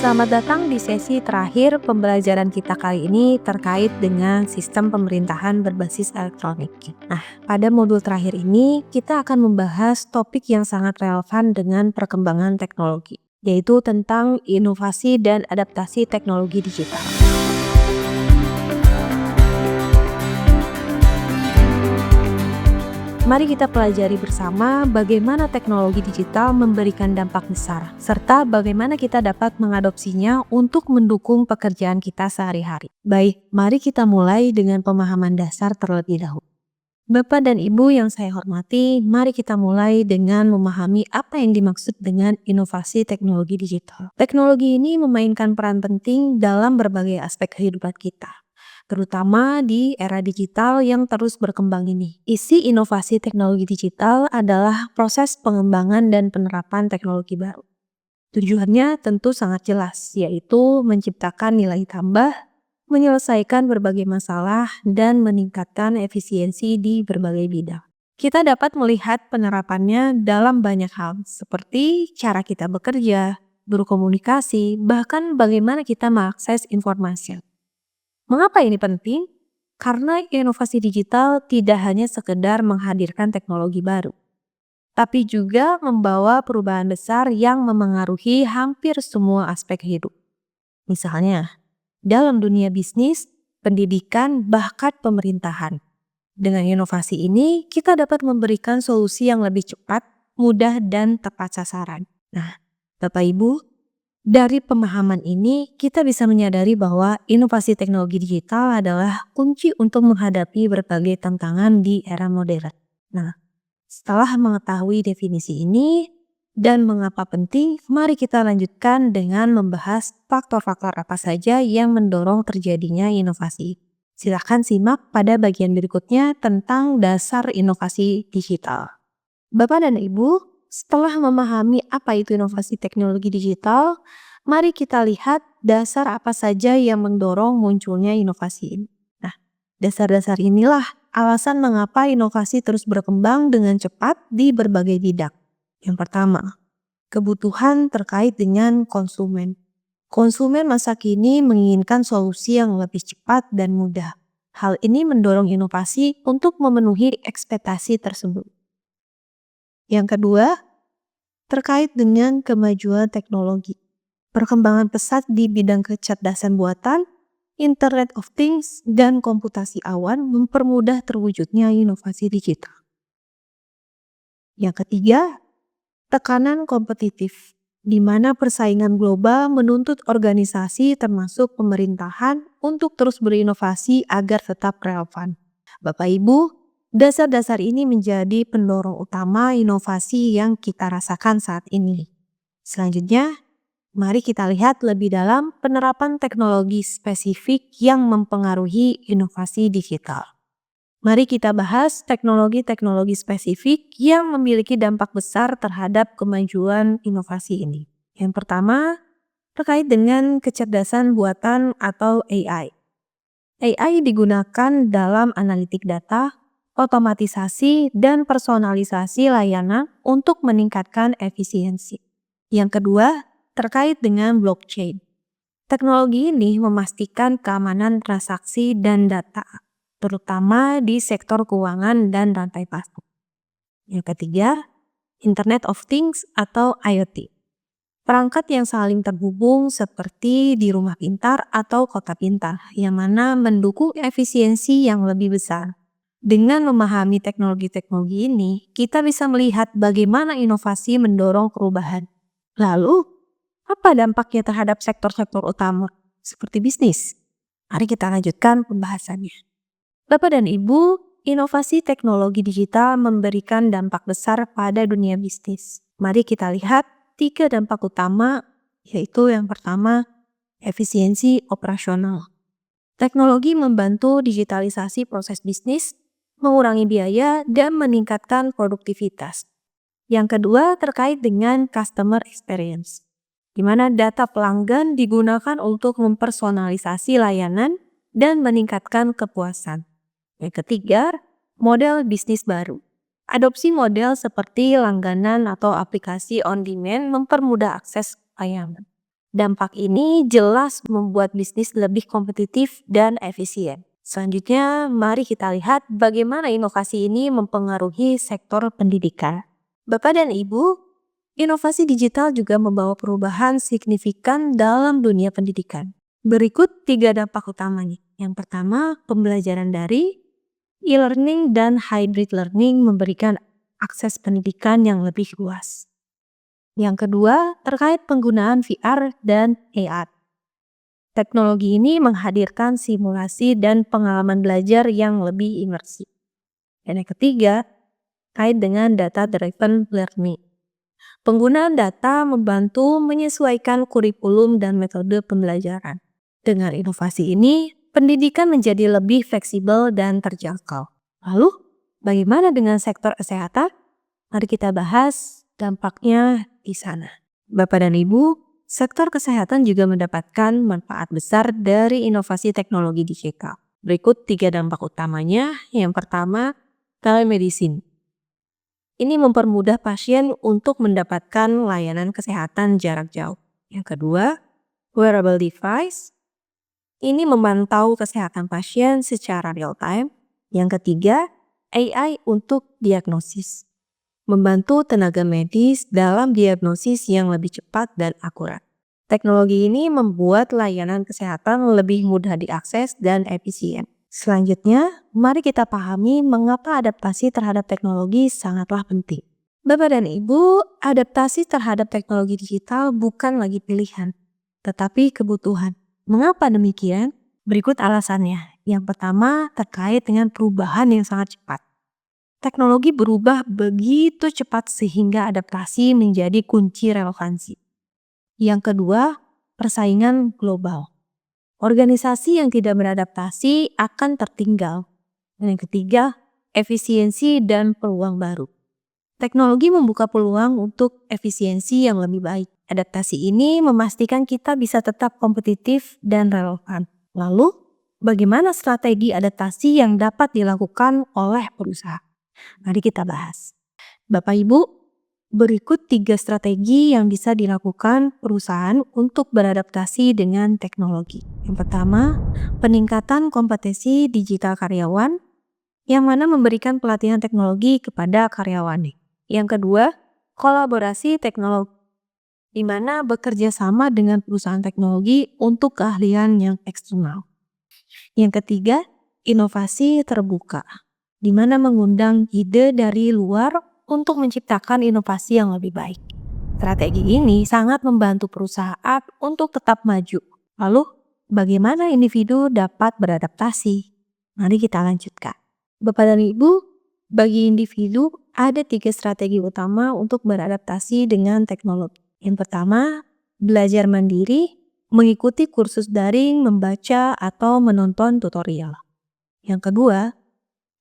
Selamat datang di sesi terakhir pembelajaran kita kali ini terkait dengan sistem pemerintahan berbasis elektronik. Nah, pada modul terakhir ini kita akan membahas topik yang sangat relevan dengan perkembangan teknologi, yaitu tentang inovasi dan adaptasi teknologi digital. Mari kita pelajari bersama bagaimana teknologi digital memberikan dampak besar, serta bagaimana kita dapat mengadopsinya untuk mendukung pekerjaan kita sehari-hari. Baik, mari kita mulai dengan pemahaman dasar terlebih dahulu. Bapak dan Ibu yang saya hormati, mari kita mulai dengan memahami apa yang dimaksud dengan inovasi teknologi digital. Teknologi ini memainkan peran penting dalam berbagai aspek kehidupan kita, terutama di era digital yang terus berkembang ini. Isi inovasi teknologi digital adalah proses pengembangan dan penerapan teknologi baru. Tujuannya tentu sangat jelas, yaitu menciptakan nilai tambah, menyelesaikan berbagai masalah, dan meningkatkan efisiensi di berbagai bidang. Kita dapat melihat penerapannya dalam banyak hal, seperti cara kita bekerja, berkomunikasi, bahkan bagaimana kita mengakses informasi. Mengapa ini penting? Karena inovasi digital tidak hanya sekedar menghadirkan teknologi baru, tapi juga membawa perubahan besar yang memengaruhi hampir semua aspek hidup. Misalnya, dalam dunia bisnis, pendidikan, bahkan pemerintahan. Dengan inovasi ini, kita dapat memberikan solusi yang lebih cepat, mudah, dan tepat sasaran. Nah, Bapak Ibu, dari pemahaman ini, kita bisa menyadari bahwa inovasi teknologi digital adalah kunci untuk menghadapi berbagai tantangan di era modern. Nah, setelah mengetahui definisi ini dan mengapa penting, mari kita lanjutkan dengan membahas faktor-faktor apa saja yang mendorong terjadinya inovasi. Silakan simak pada bagian berikutnya tentang dasar inovasi digital. Bapak dan Ibu, setelah memahami apa itu inovasi teknologi digital, mari kita lihat dasar apa saja yang mendorong munculnya inovasi ini. Nah, dasar-dasar inilah alasan mengapa inovasi terus berkembang dengan cepat di berbagai bidang. Yang pertama, kebutuhan terkait dengan konsumen. Konsumen masa kini menginginkan solusi yang lebih cepat dan mudah. Hal ini mendorong inovasi untuk memenuhi ekspektasi tersebut. Yang kedua, terkait dengan kemajuan teknologi. Perkembangan pesat di bidang kecerdasan buatan, Internet of Things, dan komputasi awan mempermudah terwujudnya inovasi digital. Yang ketiga, tekanan kompetitif, di mana persaingan global menuntut organisasi termasuk pemerintahan untuk terus berinovasi agar tetap relevan. Bapak Ibu, dasar-dasar ini menjadi pendorong utama inovasi yang kita rasakan saat ini. Selanjutnya, mari kita lihat lebih dalam penerapan teknologi spesifik yang mempengaruhi inovasi digital. Mari kita bahas teknologi-teknologi spesifik yang memiliki dampak besar terhadap kemajuan inovasi ini. Yang pertama, terkait dengan kecerdasan buatan atau AI. AI digunakan dalam analitik data, otomatisasi, dan personalisasi layanan untuk meningkatkan efisiensi. Yang kedua, terkait dengan blockchain. Teknologi ini memastikan keamanan transaksi dan data, terutama di sektor keuangan dan rantai pasok. Yang ketiga, Internet of Things atau IoT. Perangkat yang saling terhubung seperti di rumah pintar atau kota pintar, yang mana mendukung efisiensi yang lebih besar. Dengan memahami teknologi-teknologi ini, kita bisa melihat bagaimana inovasi mendorong perubahan. Lalu, apa dampaknya terhadap sektor-sektor utama seperti bisnis? Mari kita lanjutkan pembahasannya. Bapak dan Ibu, inovasi teknologi digital memberikan dampak besar pada dunia bisnis. Mari kita lihat 3 dampak utama, yaitu yang pertama, efisiensi operasional. Teknologi membantu digitalisasi proses bisnis, mengurangi biaya, dan meningkatkan produktivitas. Yang kedua, terkait dengan customer experience, di mana data pelanggan digunakan untuk mempersonalisasi layanan dan meningkatkan kepuasan. Yang ketiga, model bisnis baru. Adopsi model seperti langganan atau aplikasi on demand mempermudah akses layanan. Dampak ini jelas membuat bisnis lebih kompetitif dan efisien. Selanjutnya, mari kita lihat bagaimana inovasi ini mempengaruhi sektor pendidikan. Bapak dan Ibu, inovasi digital juga membawa perubahan signifikan dalam dunia pendidikan. Berikut 3 dampak utamanya. Yang pertama, pembelajaran daring, e-learning dan hybrid learning memberikan akses pendidikan yang lebih luas. Yang kedua, terkait penggunaan VR dan AR. Teknologi ini menghadirkan simulasi dan pengalaman belajar yang lebih imersif. Dan yang ketiga, kait dengan data-driven learning. Penggunaan data membantu menyesuaikan kurikulum dan metode pembelajaran. Dengan inovasi ini, pendidikan menjadi lebih fleksibel dan terjangkau. Lalu, bagaimana dengan sektor kesehatan? Mari kita bahas dampaknya di sana. Bapak dan Ibu, sektor kesehatan juga mendapatkan manfaat besar dari inovasi teknologi digital. Berikut 3 dampak utamanya. Yang pertama, telemedicine. Ini mempermudah pasien untuk mendapatkan layanan kesehatan jarak jauh. Yang kedua, wearable device. Ini memantau kesehatan pasien secara real time. Yang ketiga, AI untuk diagnosis. Membantu tenaga medis dalam diagnosis yang lebih cepat dan akurat. Teknologi ini membuat layanan kesehatan lebih mudah diakses dan efisien. Selanjutnya, mari kita pahami mengapa adaptasi terhadap teknologi sangatlah penting. Bapak dan Ibu, adaptasi terhadap teknologi digital bukan lagi pilihan, tetapi kebutuhan. Mengapa demikian? Berikut alasannya. Yang pertama, terkait dengan perubahan yang sangat cepat. Teknologi berubah begitu cepat sehingga adaptasi menjadi kunci relevansi. Yang kedua, persaingan global. Organisasi yang tidak beradaptasi akan tertinggal. Dan yang ketiga, efisiensi dan peluang baru. Teknologi membuka peluang untuk efisiensi yang lebih baik. Adaptasi ini memastikan kita bisa tetap kompetitif dan relevan. Lalu, bagaimana strategi adaptasi yang dapat dilakukan oleh perusahaan? Mari kita bahas. Bapak Ibu, berikut 3 strategi yang bisa dilakukan perusahaan untuk beradaptasi dengan teknologi. Yang pertama, peningkatan kompetensi digital karyawan, yang mana memberikan pelatihan teknologi kepada karyawan. Yang kedua, kolaborasi teknologi, di mana bekerja sama dengan perusahaan teknologi untuk keahlian yang eksternal. Yang ketiga, inovasi terbuka, di mana mengundang ide dari luar untuk menciptakan inovasi yang lebih baik. Strategi ini sangat membantu perusahaan untuk tetap maju. Lalu, bagaimana individu dapat beradaptasi? Mari kita lanjutkan. Bapak dan Ibu, bagi individu ada 3 strategi utama untuk beradaptasi dengan teknologi. Yang pertama, belajar mandiri, mengikuti kursus daring, membaca atau menonton tutorial. Yang kedua,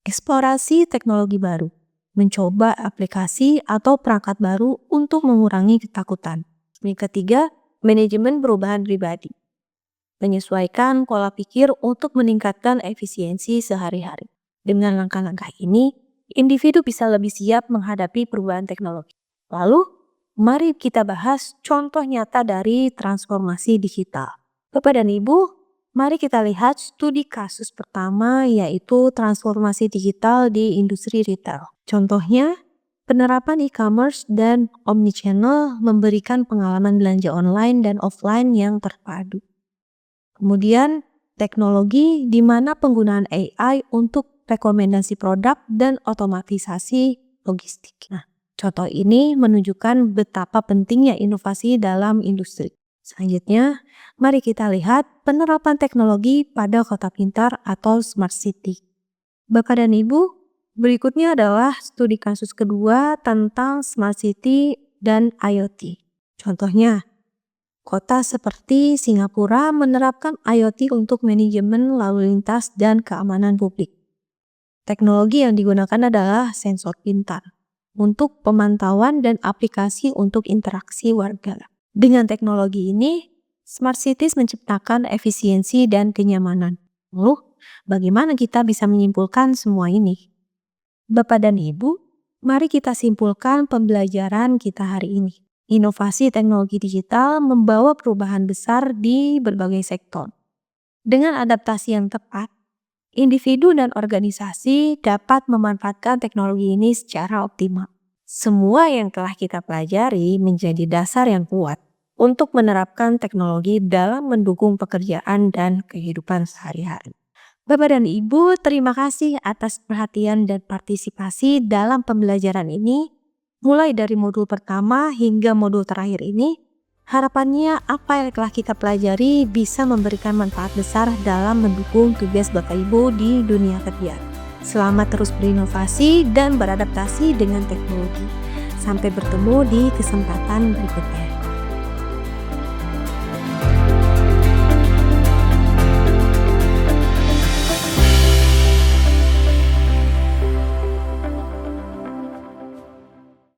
eksplorasi teknologi baru, mencoba aplikasi atau perangkat baru untuk mengurangi ketakutan. Yang ketiga, manajemen perubahan pribadi, menyesuaikan pola pikir untuk meningkatkan efisiensi sehari-hari. Dengan langkah-langkah ini, individu bisa lebih siap menghadapi perubahan teknologi. Lalu, mari kita bahas contoh nyata dari transformasi digital. Bapak dan Ibu, mari kita lihat studi kasus pertama, yaitu transformasi digital di industri retail. Contohnya, penerapan e-commerce dan omnichannel memberikan pengalaman belanja online dan offline yang terpadu. Kemudian, teknologi di mana penggunaan AI untuk rekomendasi produk dan otomatisasi logistik. Nah, contoh ini menunjukkan betapa pentingnya inovasi dalam industri. Selanjutnya, mari kita lihat penerapan teknologi pada kota pintar atau smart city. Bapak dan Ibu, berikutnya adalah studi kasus kedua tentang smart city dan IoT. Contohnya, kota seperti Singapura menerapkan IoT untuk manajemen lalu lintas dan keamanan publik. Teknologi yang digunakan adalah sensor pintar untuk pemantauan dan aplikasi untuk interaksi warga. Dengan teknologi ini, smart cities menciptakan efisiensi dan kenyamanan. Lalu, bagaimana kita bisa menyimpulkan semua ini? Bapak dan Ibu, mari kita simpulkan pembelajaran kita hari ini. Inovasi teknologi digital membawa perubahan besar di berbagai sektor. Dengan adaptasi yang tepat, individu dan organisasi dapat memanfaatkan teknologi ini secara optimal. Semua yang telah kita pelajari menjadi dasar yang kuat untuk menerapkan teknologi dalam mendukung pekerjaan dan kehidupan sehari-hari. Bapak dan Ibu, terima kasih atas perhatian dan partisipasi dalam pembelajaran ini. Mulai dari modul pertama hingga modul terakhir ini, harapannya apa yang telah kita pelajari bisa memberikan manfaat besar dalam mendukung tugas Bapak Ibu di dunia kerja. Selamat terus berinovasi dan beradaptasi dengan teknologi. Sampai bertemu di kesempatan berikutnya.